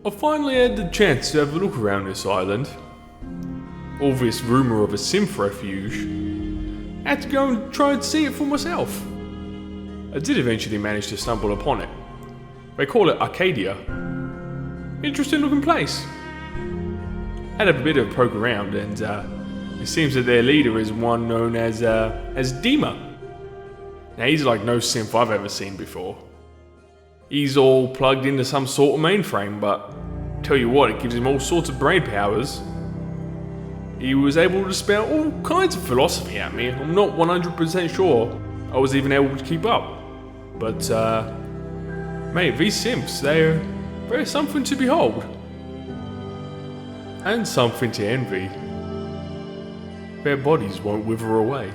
I finally had the chance to have a look around this island. All this rumour of a synth refuge. I had to go and try and see it for myself. I did eventually manage to stumble upon it. They call it Arcadia. Interesting looking place. Had a bit of a poke around and it seems that their leader is one known as Dima. Now he's like no synth I've ever seen before. He's all plugged into some sort of mainframe, but tell you what, it gives him all sorts of brain powers. He was able to spout all kinds of philosophy at me. I'm not 100% sure I was even able to keep up. But, mate, these synths, they're something to behold. And something to envy. Their bodies won't wither away.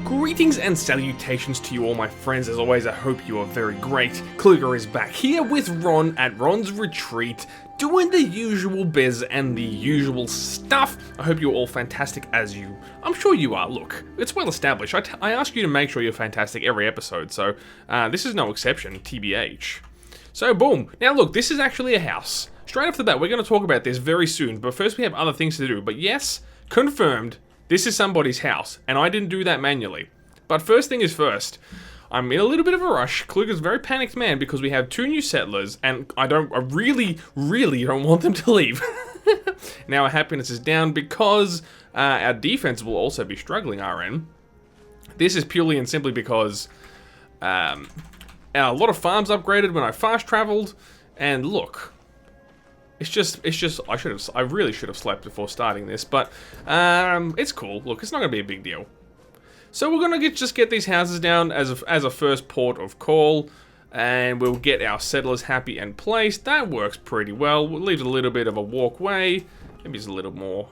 Greetings and salutations to you all, my friends. As always, I hope you are very great. Kluger is back here with Ron at Ron's Retreat, doing the usual biz and the usual stuff. I hope you're all fantastic I'm sure you are. Look, it's well established. I ask you to make sure you're fantastic every episode, so this is no exception, TBH. So boom. Now look, this is actually a house. Straight off the bat, we're going to talk about this very soon, but first we have other things to do. But yes, confirmed, this is somebody's house, and I didn't do that manually. But first thing is first, I'm in a little bit of a rush. Kluger's a very panicked man because we have 2 new settlers, and I really don't want them to leave. Now our happiness is down because our defense will also be struggling, RN. This is purely and simply because a lot of farms upgraded when I fast traveled, and look, it's just I really should have slept before starting this, but it's cool. Look, it's not gonna be a big deal. So we're gonna just get these houses down as a first port of call, and we'll get our settlers happy and placed. That works pretty well. We'll leave a little bit of a walkway, maybe it's a little more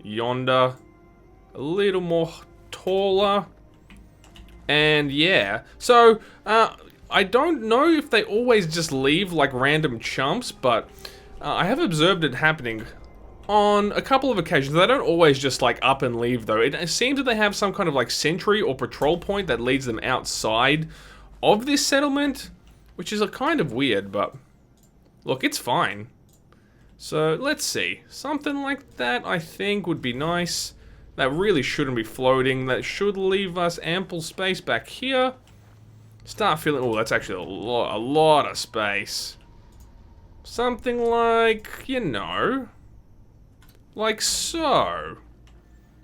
yonder, a little more taller, and yeah. So I don't know if they always just leave like random chumps, but I have observed it happening on a couple of occasions. They don't always just like up and leave though. It seems that they have some kind of like sentry or patrol point that leads them outside of this settlement, which is a kind of weird, but look, it's fine. So let's see, something like that I think would be nice. That really shouldn't be floating. That should leave us ample space back here. Start feeling, oh, that's actually a lot of space. Something like, you know, like so.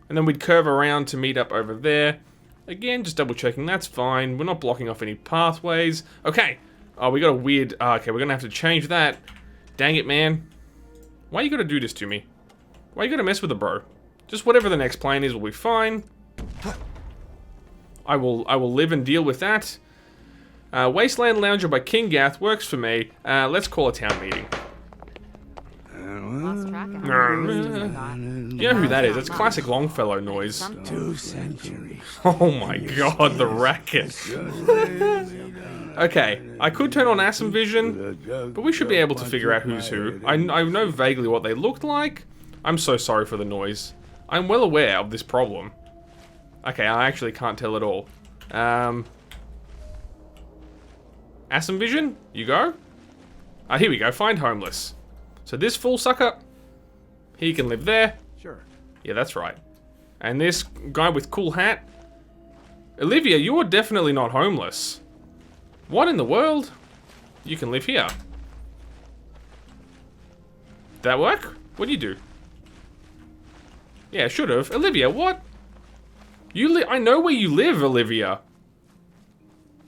And then we'd curve around to meet up over there. Again, just double checking, that's fine. We're not blocking off any pathways. Okay. Oh, we got a weird, okay, we're gonna have to change that. Dang it, man. Why you gotta do this to me? Why you gotta mess with the bro? Just whatever the next plan is will be fine. I will live and deal with that. Wasteland Lounger by King Gath works for me. Let's call a town meeting. Lost track of You know who that is? It's classic Longfellow noise. 2 centuries. Oh my god, the racket. Okay, I could turn on Asm Vision, but we should be able to figure out who's who. I know vaguely what they looked like. I'm so sorry for the noise. I'm well aware of this problem. Okay, I actually can't tell at all. Asm Vision, you go. Here we go, find homeless. So this fool sucker, he can live there. Sure. Yeah, that's right. And this guy with cool hat. Olivia, you're definitely not homeless. What in the world? You can live here. Did that work? What do you do? Yeah, should have. Olivia, what? I know where you live, Olivia.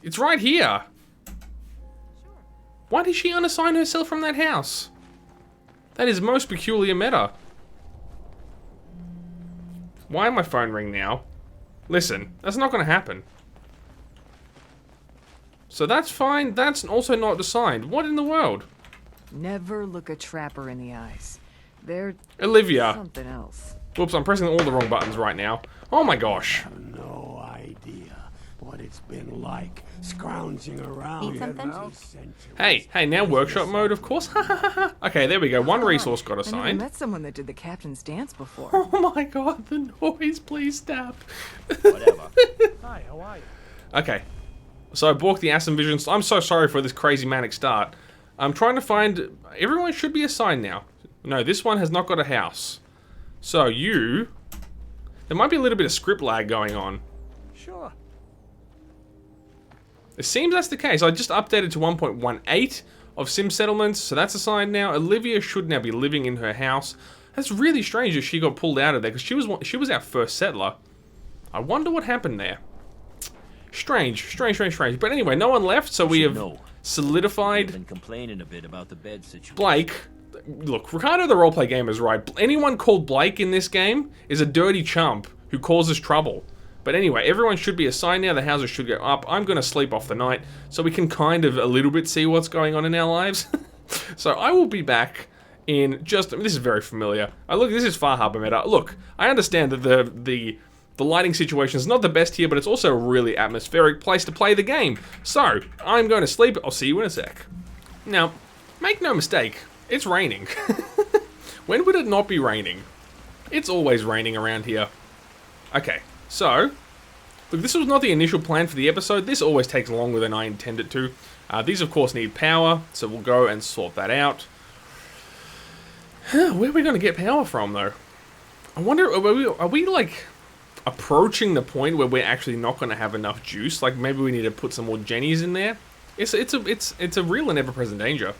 It's right here. Why did she unassign herself from that house? That is most peculiar meta. Why my phone ring now? Listen, that's not gonna happen. So that's fine, that's also not assigned. What in the world? Never look a trapper in the eyes. They're Olivia. something else. Whoops, I'm pressing all the wrong buttons right now. Oh my gosh. No idea what it it's been like scrounging around. Need something? Hey, now workshop mode, of course. Okay, there we go. One resource got I never assigned. met someone that did the captain's dance before. Oh my god, the noise, please stop. Whatever. Hi, how are you? Okay, so I balked the Aston Vision. I'm so sorry for this crazy manic start. I'm trying to find... Everyone should be assigned now. No, this one has not got a house. So you... There might be a little bit of script lag going on. Sure. It seems that's the case. I just updated to 1.18 of Sim Settlements, so that's assigned now. Olivia should now be living in her house. That's really strange that she got pulled out of there, because she was our first settler. I wonder what happened there. Strange. But anyway, no one left, so we have solidified... Been complaining a bit about the bed situation. Blake... Look, Ricardo the roleplay gamer is right. Anyone called Blake in this game is a dirty chump who causes trouble. But anyway, everyone should be assigned now. The houses should go up. I'm going to sleep off the night so we can kind of a little bit see what's going on in our lives. So I will be back in just... I mean, this is very familiar. This is Far Harbor Meta. Look, I understand that the lighting situation is not the best here, but it's also a really atmospheric place to play the game. So, I'm going to sleep. I'll see you in a sec. Now, make no mistake, it's raining. When would it not be raining? It's always raining around here. Okay, so, look, this was not the initial plan for the episode. This always takes longer than I intend it to. These, of course, need power, so we'll go and sort that out. Where are we going to get power from, though? I wonder, are we like, approaching the point where we're actually not going to have enough juice? Like, maybe we need to put some more Jennies in there? It's a real and ever-present danger.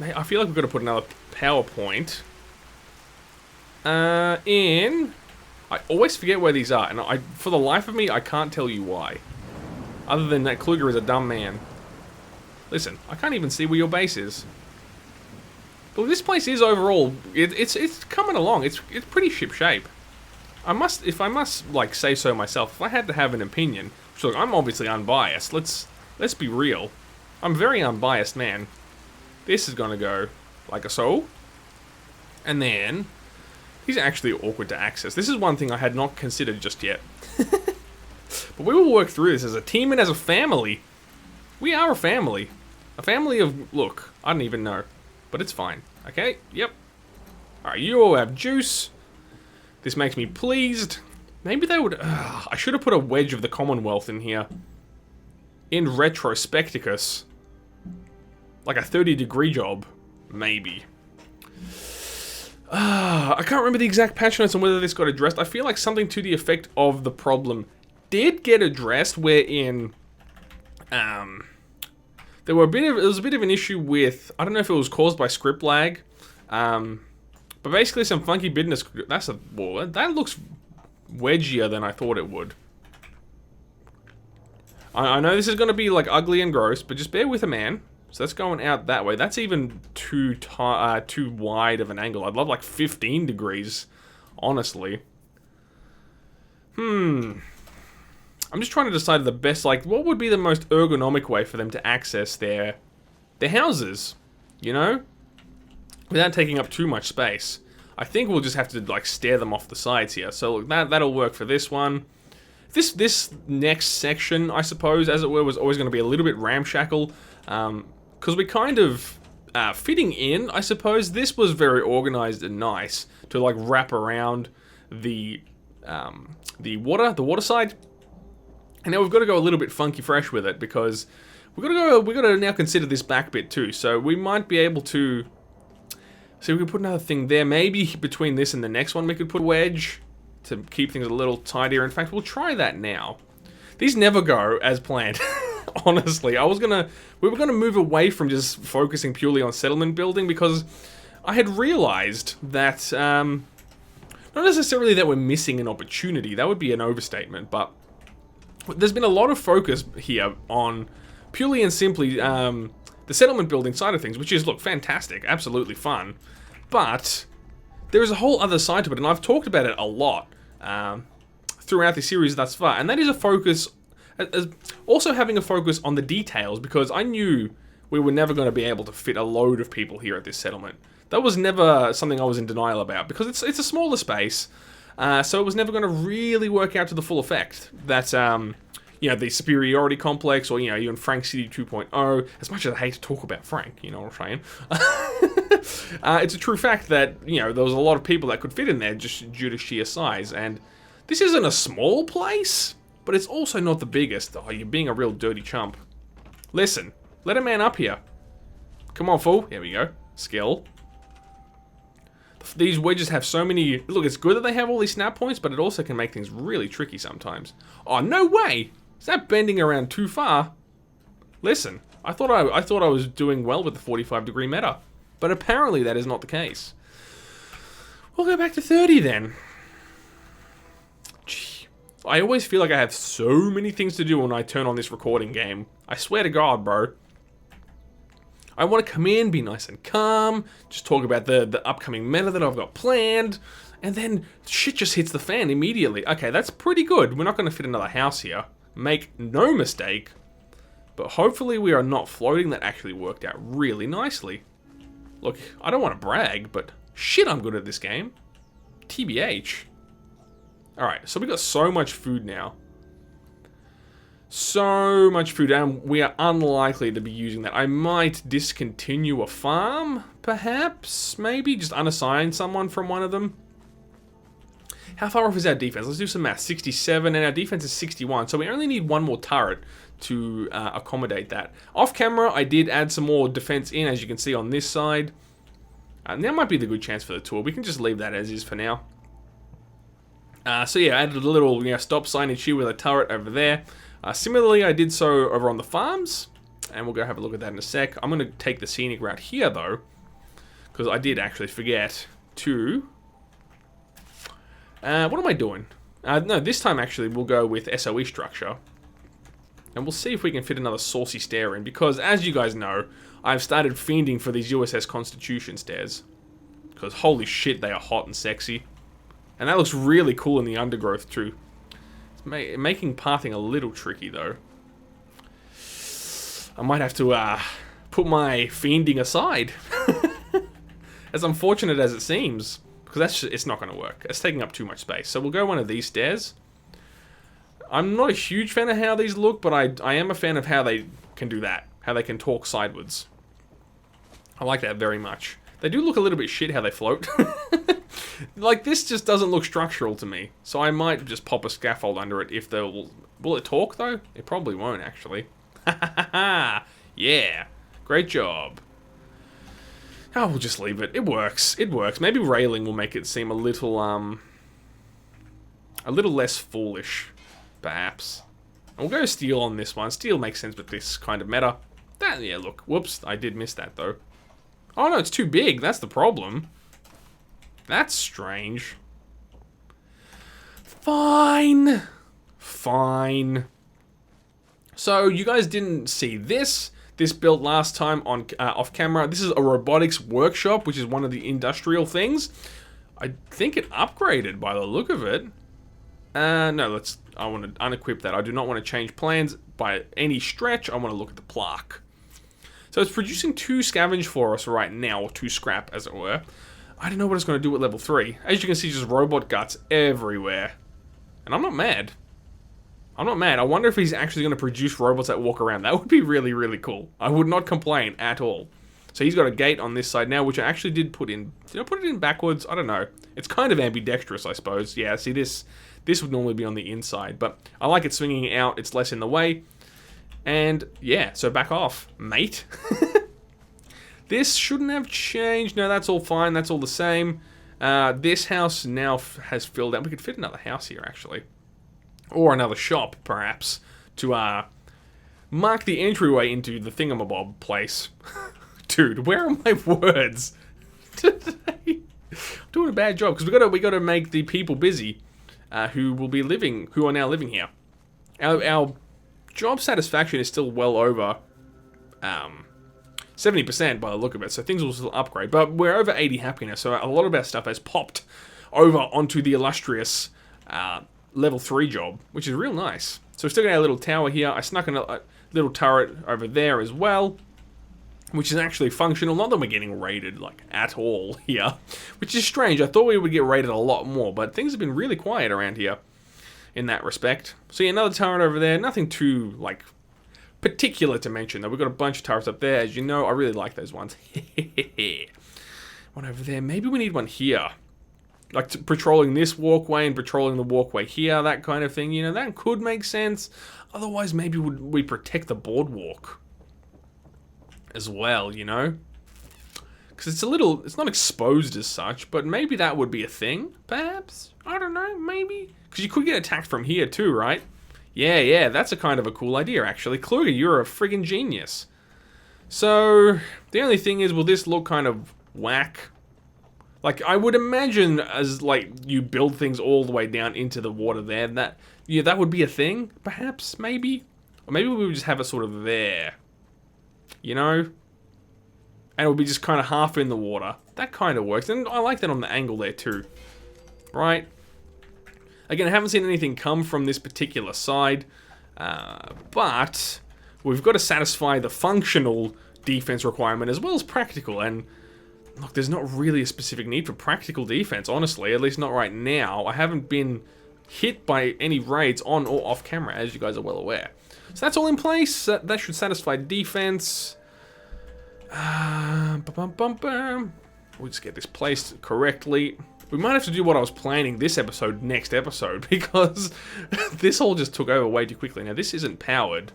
I feel like we've got to put another power point in... I always forget where these are, and for the life of me, I can't tell you why. Other than that Kluger is a dumb man. Listen, I can't even see where your base is. But this place is overall, it's coming along. It's pretty ship shape. If I must like say so myself, if I had to have an opinion, so look, I'm obviously unbiased. Let's be real. I'm a very unbiased man. This is gonna go like a so. And then he's actually awkward to access. This is one thing I had not considered just yet. But we will work through this as a team and as a family. We are a family. A family of... Look, I don't even know. But it's fine. Okay, yep. Alright, you all have juice. This makes me pleased. Maybe they would... I should have put a wedge of the Commonwealth in here. In retrospecticus. Like a 30-degree job. Maybe. I can't remember the exact patch notes on whether this got addressed. I feel like something to the effect of the problem did get addressed, wherein there was a bit of an issue with, I don't know if it was caused by script lag, but basically some funky business. That looks wedgier than I thought it would. I know this is going to be like ugly and gross, but just bear with a man. So that's going out that way. That's even too wide of an angle. I'd love like 15 degrees, honestly. I'm just trying to decide the best, like, what would be the most ergonomic way for them to access their houses, you know? Without taking up too much space. I think we'll just have to, like, stare them off the sides here. So, look, that'll work for this one. This next section, I suppose, as it were, was always going to be a little bit ramshackle. Because we kind of fitting in, I suppose. This was very organized and nice to, like, wrap around the water side. And now we've got to go a little bit funky fresh with it, because we've got to now consider this back bit too. So we might be able to... So we can put another thing there. Maybe between this and the next one we could put a wedge to keep things a little tidier. In fact, we'll try that now. These never go as planned. Honestly, we were gonna move away from just focusing purely on settlement building, because I had realized that, not necessarily that we're missing an opportunity, that would be an overstatement, but there's been a lot of focus here on purely and simply the settlement building side of things, which is, look, fantastic, absolutely fun, but there is a whole other side to it, and I've talked about it a lot throughout the series thus far, and that is a focus, also having a focus on the details, because I knew we were never going to be able to fit a load of people here at this settlement. That was never something I was in denial about, because it's a smaller space, so it was never going to really work out to the full effect that you know, the superiority complex, or, you know, even Frank City 2.0, as much as I hate to talk about Frank, you know what I'm saying? It's a true fact that, you know, there was a lot of people that could fit in there just due to sheer size, and this isn't a small place, but it's also not the biggest. Oh, you're being a real dirty chump. Listen, let a man up here. Come on, fool. Here we go. Skill. These wedges have so many... Look, it's good that they have all these snap points, but it also can make things really tricky sometimes. Oh, no way! Is that bending around too far? Listen, I thought I was doing well with the 45-degree meta, but apparently that is not the case. We'll go back to 30 then. Gee, I always feel like I have so many things to do when I turn on this recording game. I swear to God, bro. I want to come in, be nice and calm, just talk about the upcoming meta that I've got planned, and then shit just hits the fan immediately. Okay, that's pretty good. We're not going to fit another house here. Make no mistake. But hopefully we are not floating. That actually worked out really nicely. Look, I don't want to brag, but shit, I'm good at this game. TBH. Alright, so we got so much food now. So much food, and we are unlikely to be using that. I might discontinue a farm, perhaps? Maybe? Just unassign someone from one of them? How far off is our defense? Let's do some math. 67, and our defense is 61, so we only need one more turret to accommodate that. Off camera, I did add some more defense in, as you can see on this side. And that might be the good chance for the tour. We can just leave that as is for now. So yeah, I added a little, you know, stop sign issue with a turret over there. Similarly, I did so over on the farms, and we'll go have a look at that in a sec. I'm going to take the scenic route here, though, because I did actually forget to... what am I doing? No, this time, actually, we'll go with SOE structure, and we'll see if we can fit another saucy stair in, because, as you guys know, I've started fiending for these USS Constitution stairs, because holy shit, they are hot and sexy. And that looks really cool in the undergrowth, too. Making pathing a little tricky, though. I might have to put my fiending aside. As unfortunate as it seems. Because it's not going to work. It's taking up too much space. So we'll go one of these stairs. I'm not a huge fan of how these look, but I am a fan of how they can do that. How they can talk sideways. I like that very much. They do look a little bit shit how they float. Like, this just doesn't look structural to me. So I might just pop a scaffold under it if they'll... Will it talk, though? It probably won't, actually. Yeah. Great job. Oh, we'll just leave it. It works. It works. Maybe railing will make it seem a little less foolish, perhaps. And we'll go steel on this one. Steel makes sense with this kind of meta. Yeah, look. Whoops. I did miss that, though. Oh, no, it's too big. That's the problem. That's strange. Fine. Fine. So, you guys didn't see this. This built last time on off camera. This is a robotics workshop, which is one of the industrial things. I think it upgraded by the look of it. No, I want to unequip that. I do not want to change plans by any stretch. I want to look at the plaque. So it's producing 2 scavenge for us right now, or 2 scrap, as it were. I don't know what it's going to do at level 3. As you can see, just robot guts everywhere. And I'm not mad. I'm not mad. I wonder if he's actually going to produce robots that walk around. That would be really, really cool. I would not complain at all. So he's got a gate on this side now, which I actually did put in. Did I put it in backwards? I don't know. It's kind of ambidextrous, I suppose. Yeah, see, this would normally be on the inside. But I like it swinging out. It's less in the way. And, yeah, so back off, mate. This shouldn't have changed. No, that's all fine. That's all the same. This house now has filled out. We could fit another house here, actually. Or another shop, perhaps, to mark the entryway into the thingamabob place. Dude, where are my words today? I'm doing a bad job, because we got to make the people busy who are now living here. Our job satisfaction is still well over 70% by the look of it, so things will still upgrade. But we're over 80 happiness, so a lot of our stuff has popped over onto the illustrious level 3 job, which is real nice. So we've still got our little tower here. I snuck in a little turret over there as well, which is actually functional. Not that we're getting raided, like, at all here, which is strange. I thought we would get raided a lot more, but things have been really quiet around here. in that respect. So yeah, another turret over there. Nothing too, like, particular to mention, though. We've got a bunch of turrets up there. As you know, I really like those ones. One over there. Maybe we need one here. Like, patrolling this walkway and patrolling the walkway here, that kind of thing. You know, that could make sense. Otherwise, maybe we protect the boardwalk as well, you know? Because it's not exposed as such, but maybe that would be a thing, perhaps? I don't know, maybe? Because you could get attacked from here too, right? Yeah, that's a kind of a cool idea, actually. Kluger, you're a friggin' genius. So, the only thing is, will this look kind of whack? Like, I would imagine as, like, you build things all the way down into the water there, that would be a thing, perhaps, maybe? Or maybe we would just have it sort of there. You know? And it would be just kind of half in the water. That kind of works. And I like that on the angle there too. Right? Again, I haven't seen anything come from this particular side. But we've got to satisfy the functional defense requirement as well as practical. And look, there's not really a specific need for practical defense, honestly. At least not right now. I haven't been hit by any raids on or off camera, as you guys are well aware. So that's all in place. That should satisfy defense. We'll just get this placed correctly. We might have to do what I was planning this episode next episode, because this all just took over way too quickly. Now, this isn't powered.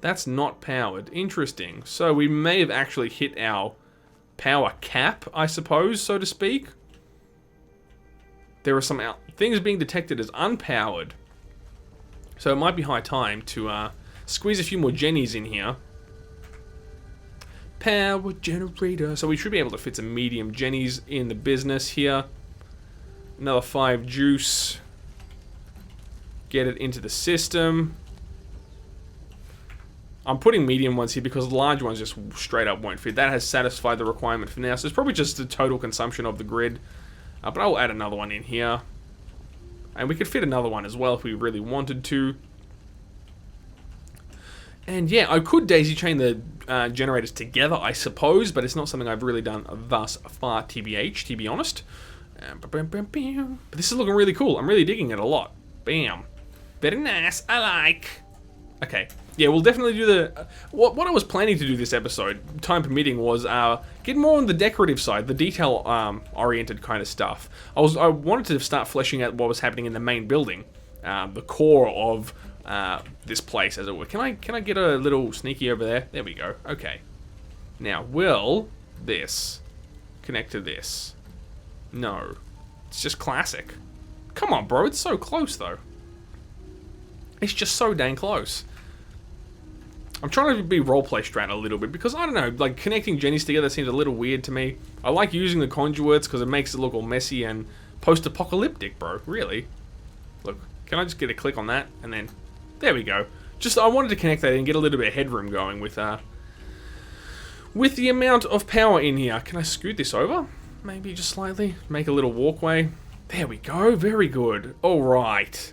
That's not powered. Interesting. So we may have actually hit our power cap, I suppose, so to speak. There are some things being detected as unpowered. So it might be high time to squeeze a few more jennies in here. Power generator. So we should be able to fit some medium jennies in the business here. Another 5 juice. Get it into the system. I'm putting medium ones here because large ones just straight up won't fit. That has satisfied the requirement for now. So it's probably just the total consumption of the grid. But I'll add another one in here. And we could fit another one as well if we really wanted to. And yeah, I could daisy chain the generators together, I suppose, but it's not something I've really done thus far, TBH, to be honest. But this is looking really cool. I'm really digging it a lot. Bam. Very nice. I like. Okay. Yeah, we'll definitely do the... What I was planning to do this episode, time permitting, was get more on the decorative side, the detail-oriented kind of stuff. I wanted to start fleshing out what was happening in the main building, the core of this place, as it were. Can I get a little sneaky over there? There we go. Okay. Now, will this connect to this? No. It's just classic. Come on, bro. It's so close, though. It's just so dang close. I'm trying to be roleplay strat a little bit because, I don't know, like, connecting jennies together seems a little weird to me. I like using the conduits because it makes it look all messy and post-apocalyptic, bro. Really. Look, can I just get a click on that? And then, there we go. Just, I wanted to connect that and get a little bit of headroom going with the amount of power in here. Can I scoot this over? Maybe just slightly. Make a little walkway. There we go. Very good. Alright.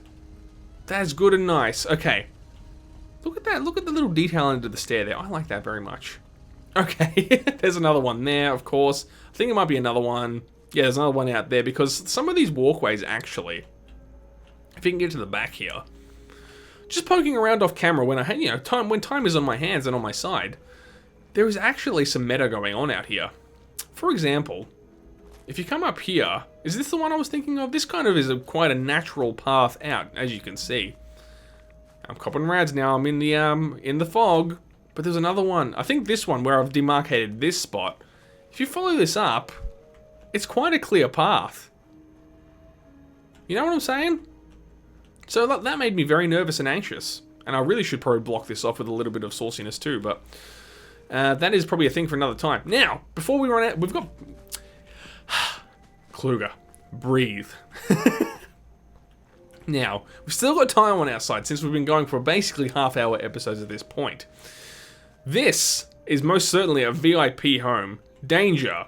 That's good and nice. Okay. Look at that. Look at the little detail under the stair there. I like that very much. Okay. There's another one there, of course. I think there might be another one. Yeah, there's another one out there because some of these walkways actually, if you can get to the back here, just poking around off camera when when time is on my hands and on my side, there is actually some meta going on out here. For example, if you come up here, is this the one I was thinking of? This kind of is quite a natural path out, as you can see. I'm copping rads now. I'm in the fog, but there's another one. I think this one where I've demarcated this spot. If you follow this up, it's quite a clear path. You know what I'm saying? So that made me very nervous and anxious, and I really should probably block this off with a little bit of sauciness too. But that is probably a thing for another time. Now, before we run out, we've got Kluger. Breathe. Now, we've still got time on our side since we've been going for basically half-hour episodes at this point. This is most certainly a VIP home. Danger.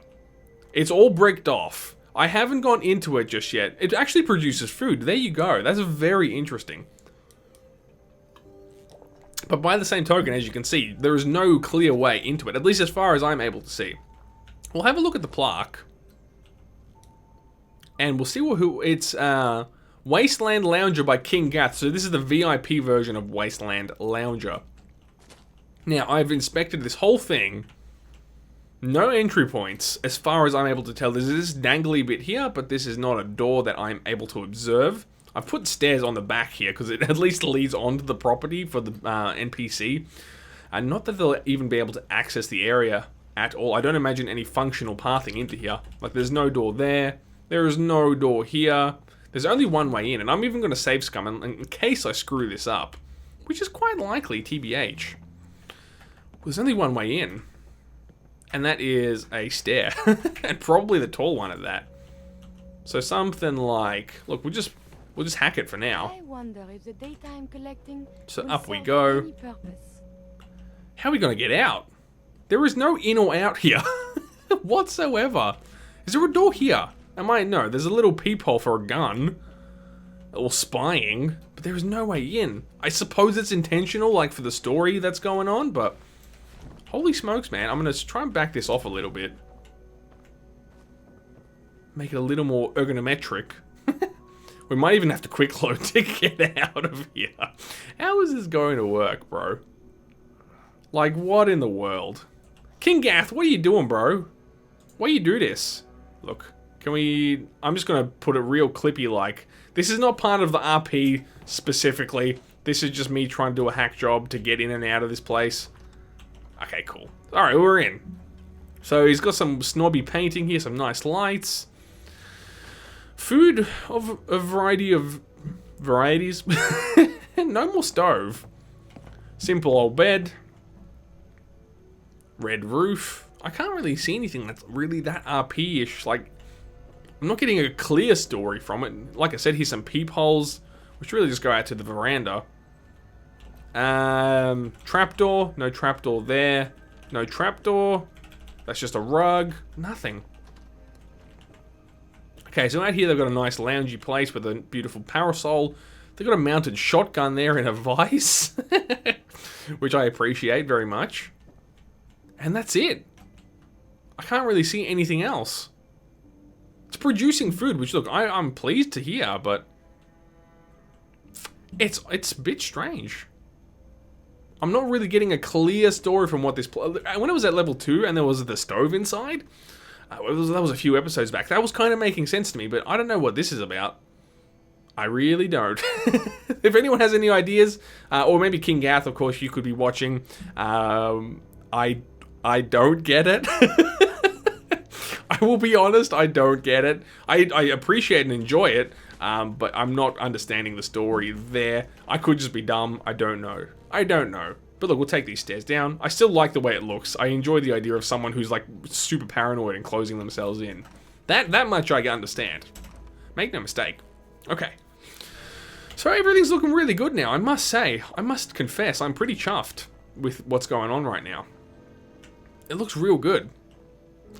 It's all bricked off. I haven't gone into it just yet. It actually produces food. There you go. That's very interesting. But by the same token, as you can see, there is no clear way into it, at least as far as I'm able to see. We'll have a look at the plaque. And we'll see who it's... Wasteland Lounger by King Gath. So this is the VIP version of Wasteland Lounger. Now, I've inspected this whole thing. No entry points, as far as I'm able to tell. There's this dangly bit here, but this is not a door that I'm able to observe. I've put stairs on the back here, because it at least leads onto the property for the NPC. And not that they'll even be able to access the area at all. I don't imagine any functional pathing into here. Like, there's no door there. There is no door here. There's only one way in, and I'm even going to save scum in case I screw this up. Which is quite likely, TBH. There's only one way in. And that is a stair. And probably the tall one at that. So something like... Look, we'll just hack it for now. I wonder if the daytime collecting So will up we serve go. any purpose. How are we going to get out? There is no in or out here. Whatsoever. Is there a door here? No, there's a little peephole for a gun. Or spying. But there is no way in. I suppose it's intentional, like for the story that's going on, but... Holy smokes, man. I'm going to try and back this off a little bit. Make it a little more ergonometric. We might even have to quick load to get out of here. How is this going to work, bro? Like, what in the world? King Gath, what are you doing, bro? Why you do this? Look, can we... I'm just going to put it real clippy like. This is not part of the RP specifically. This is just me trying to do a hack job to get in and out of this place. Okay, cool. Alright, we're in. So he's got some snobby painting here, some nice lights. Food of a variety of varieties. No more stove. Simple old bed. Red roof. I can't really see anything that's really that RP-ish. Like, I'm not getting a clear story from it. Like I said, here's some peepholes, which really just go out to the veranda. Trapdoor. No trapdoor there. No trapdoor. That's just a rug. Nothing. Okay, so out here they've got a nice loungy place with a beautiful parasol. They've got a mounted shotgun there in a vise. Which I appreciate very much. And that's it. I can't really see anything else. It's producing food, which, look, I'm pleased to hear, but... It's a bit strange. I'm not really getting a clear story from what this... When it was at level 2 and there was the stove inside... that was a few episodes back. That was kind of making sense to me, but I don't know what this is about. I really don't. If anyone has any ideas, or maybe King Gath, of course, you could be watching. I don't get it. I will be honest, I don't get it. I appreciate and enjoy it, but I'm not understanding the story there. I could just be dumb. I don't know. I don't know. But look, we'll take these stairs down. I still like the way it looks. I enjoy the idea of someone who's like super paranoid and closing themselves in. That much I understand. Make no mistake. Okay. So everything's looking really good now, I must say. I must confess, I'm pretty chuffed with what's going on right now. It looks real good.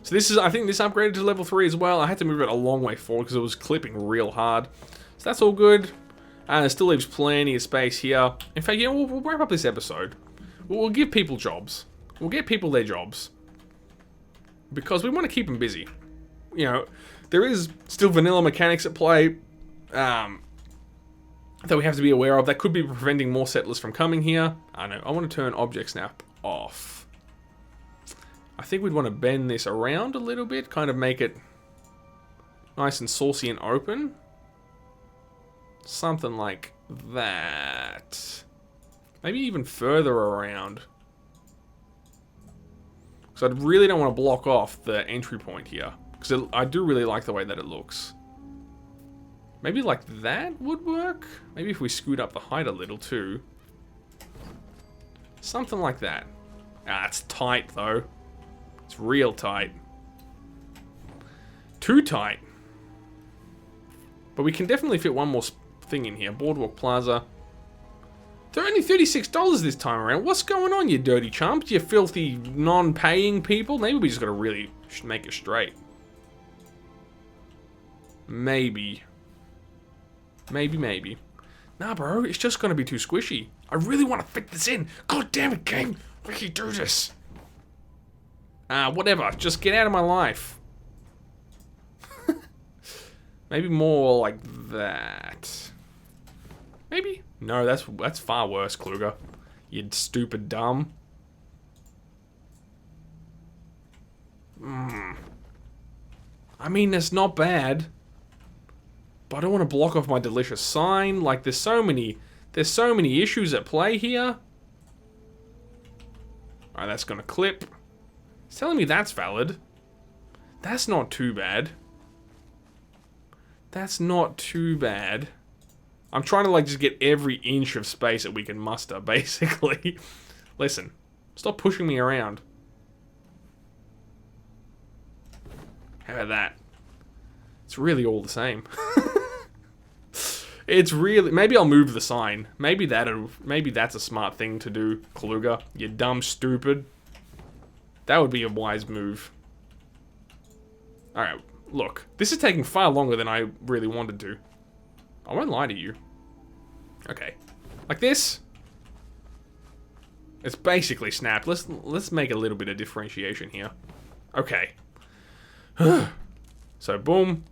So this is, I think this upgraded to level 3 as well. I had to move it a long way forward because it was clipping real hard. So that's all good. And it still leaves plenty of space here. In fact, yeah, we'll wrap up this episode. We'll give people jobs. We'll get people their jobs. Because we want to keep them busy. You know, there is still vanilla mechanics at play that we have to be aware of. That could be preventing more settlers from coming here. I know. I want to turn object snap off. I think we'd want to bend this around a little bit. Kind of make it nice and saucy and open. Something like that. Maybe even further around. Because I really don't want to block off the entry point here. Because I do really like the way that it looks. Maybe like that would work? Maybe if we scoot up the height a little too. Something like that. Ah, it's tight though. It's real tight. Too tight. But we can definitely fit one more thing in here. Boardwalk Plaza. They're only $36 this time around. What's going on, you dirty chumps? You filthy non-paying people? Maybe we just gotta really make it straight. Maybe. Maybe. Nah, bro. It's just gonna be too squishy. I really want to fit this in. God damn it, game. Why can you do this? Whatever. Just get out of my life. Maybe more like that. Maybe? No, that's far worse, Kluger. You stupid dumb. I mean, it's not bad. But I don't want to block off my delicious sign. Like, there's so many issues at play here. Alright, that's gonna clip. It's telling me that's valid. That's not too bad. That's not too bad. I'm trying to, like, just get every inch of space that we can muster, basically. Listen. Stop pushing me around. How about that? It's really all the same. It's really... Maybe I'll move the sign. Maybe that's a smart thing to do, Kluger. You dumb stupid. That would be a wise move. Alright, look. This is taking far longer than I really wanted to. I won't lie to you. Okay. Like this. It's basically snapped. Let's make a little bit of differentiation here. Okay. So, boom.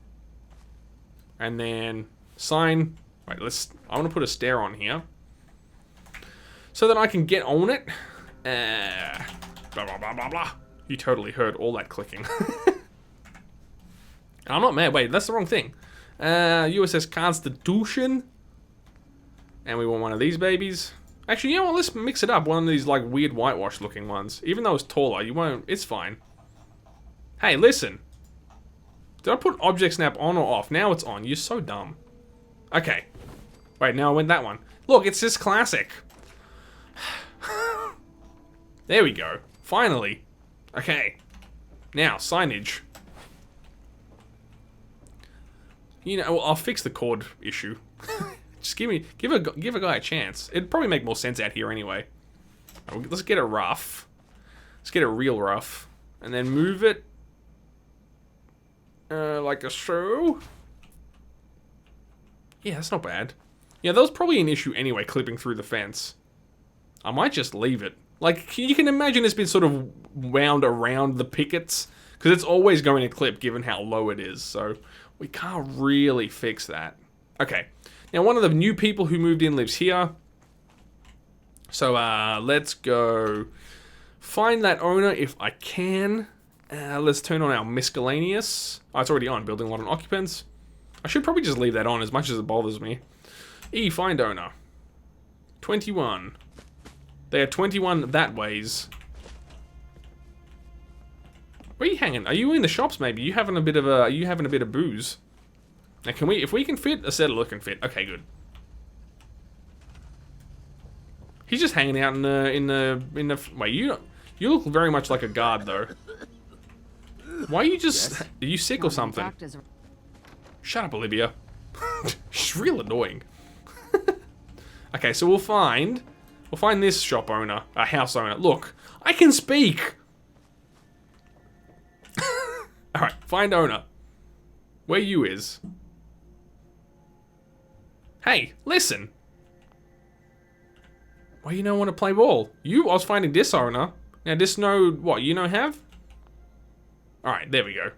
And then... sign. Wait, I want to put a stair on here. So that I can get on it. Blah, blah, blah, blah, blah. You totally heard all that clicking. I'm not mad. Wait, that's the wrong thing. USS Constitution. And we want one of these babies. Actually, you know what? Let's mix it up. One of these, like, weird whitewash looking ones. Even though it's taller, you won't... It's fine. Hey, listen. Did I put object snap on or off? Now it's on. You're so dumb. Okay. Wait, now I went that one. Look, it's just classic. There we go. Finally. Okay. Now, signage. You know, well, I'll fix the cord issue. Just give a guy a chance. It'd probably make more sense out here anyway. Let's get it rough. Let's get it real rough. And then move it. Like a so. Yeah, that's not bad. Yeah, that was probably an issue anyway, clipping through the fence. I might just leave it. Like, you can imagine it's been sort of wound around the pickets, because it's always going to clip given how low it is, so we can't really fix that. Okay, now one of the new people who moved in lives here. So, let's go find that owner if I can. Let's turn on our miscellaneous. Oh, it's already on, building a lot of occupants. I should probably just leave that on as much as it bothers me. Find owner. 21. They are 21 that ways. Where are you hanging? Are you in the shops maybe? You having a bit of booze? Now can we, if we can fit, a settler can fit. Okay, good. He's just hanging out in the wait, you look very much like a guard though. Why are you just, are you sick or something? Shut up, Olivia. She's real annoying. Okay, so we'll find this shop owner, a house owner. Look, I can speak. All right, find owner. Where you is? Hey, listen. Why you don't want to play ball? I was finding this owner. Now this no, what, you don't have? All right, there we go.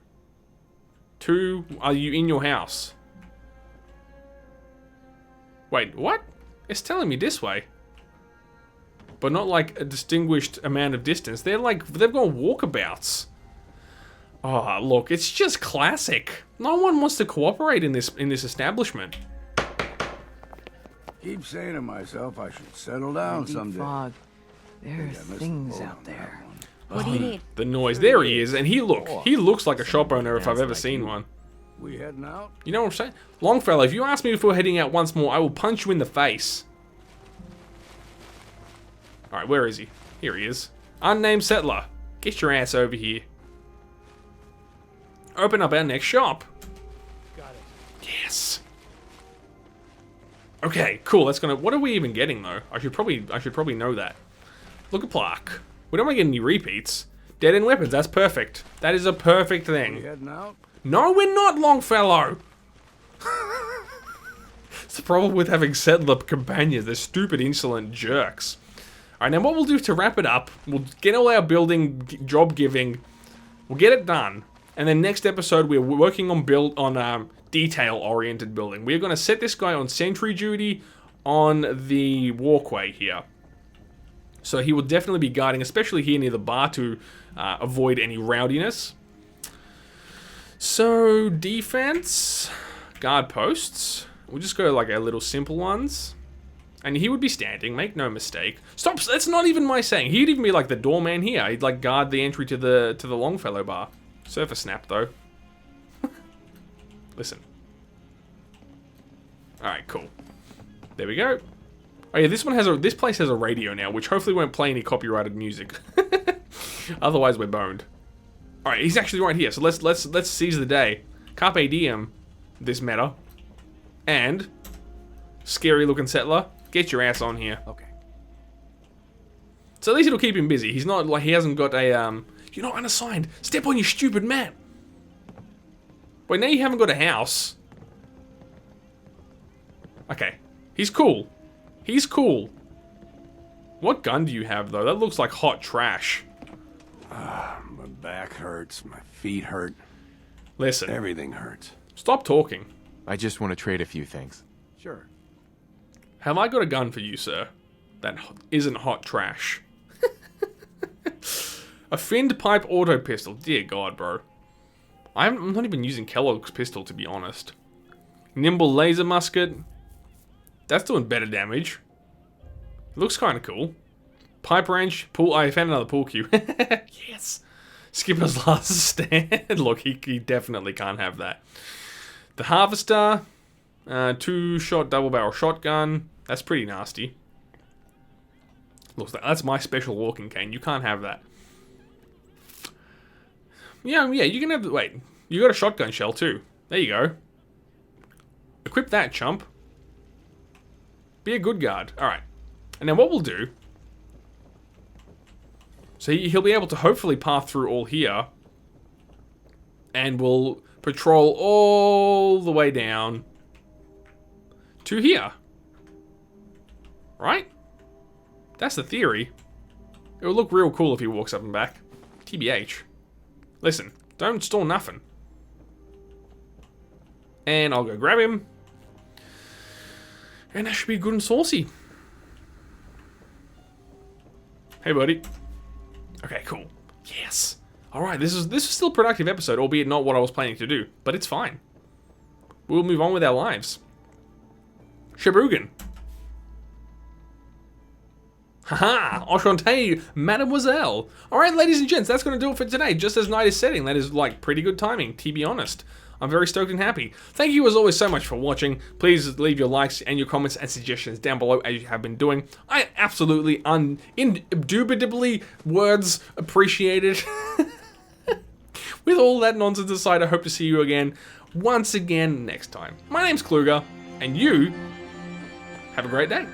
2, are you in your house? Wait, what? It's telling me this way. But not like a distinguished amount of distance. They've gone walkabouts. Oh, look, it's just classic. No one wants to cooperate in this establishment. Keep saying to myself I should settle down someday. Fog. There are things out there. What do you need? The noise. There he is, and he looks like a shop owner if I've ever seen one. We heading out? You know what I'm saying? Longfellow, if you ask me if we're heading out once more, I will punch you in the face. Alright, where is he? Here he is. Unnamed settler. Get your ass over here. Open up our next shop. Got it. Yes. Okay, cool. That's gonna. What are we even getting though? I should probably know that. Look at plaque. We don't want to get any repeats. Dead end weapons. That's perfect. That is a perfect We thing. heading out? No, we're not, Longfellow. It's the problem with having settler companions. They're stupid, insolent jerks. All right, now what we'll do to wrap it up, we'll get all our building job giving. We'll get it done, and then next episode we're working on detail-oriented building. We're going to set this guy on sentry duty on the walkway here. So he will definitely be guarding, especially here near the bar, to avoid any rowdiness. So, defense, guard posts. We'll just go like our little simple ones. And he would be standing, make no mistake. Stop, that's not even my saying. He'd even be like the doorman here. He'd like guard the entry to the Longfellow bar. Surfer snap though. Listen. Alright, cool. There we go. Oh yeah, this place has a radio now, which hopefully won't play any copyrighted music. Otherwise we're boned. Alright, he's actually right here, so let's seize the day. Carpe diem, this meta. And scary looking settler, get your ass on here. Okay. So at least it'll keep him busy. He's not like, he hasn't got a you're not unassigned. Step on your stupid map. Wait, now you haven't got a house. Okay. He's cool. He's cool. What gun do you have, though? That looks like hot trash. My back hurts. My feet hurt. Listen. Everything hurts. Stop talking. I just want to trade a few things. Sure. Have I got a gun for you, sir? That isn't hot trash. A finned pipe auto pistol. Dear God, bro. I'm not even using Kellogg's pistol, to be honest. Nimble laser musket. That's doing better damage. It looks kind of cool. Pipe wrench. Pool. I found another pool cue. Yes. Skipper's last stand. Look, he definitely can't have that. The harvester. 2-shot double barrel shotgun. That's pretty nasty. Looks like that's my special walking cane. You can't have that. Yeah, you can have... Wait, you got a shotgun shell too. There you go. Equip that, chump. Be a good guard. Alright. And then what we'll do... So he'll be able to hopefully path through all here. And we'll patrol all the way down to here. Right? That's the theory. It would look real cool if he walks up and back. TBH. Listen, don't store nothing. And I'll go grab him. And that should be good and saucy. Hey, buddy. Okay, cool. Yes. Alright, this is still a productive episode, albeit not what I was planning to do. But it's fine. We'll move on with our lives. Shabugan. Haha, enchanté, mademoiselle. Alright, ladies and gents, that's going to do it for today. Just as night is setting, that is like pretty good timing, to be honest. I'm very stoked and happy. Thank you as always so much for watching. Please leave your likes and your comments and suggestions down below as you have been doing. I absolutely, indubitably, words appreciated. With all that nonsense aside, I hope to see you again, once again, next time. My name's Kluger, and you have a great day.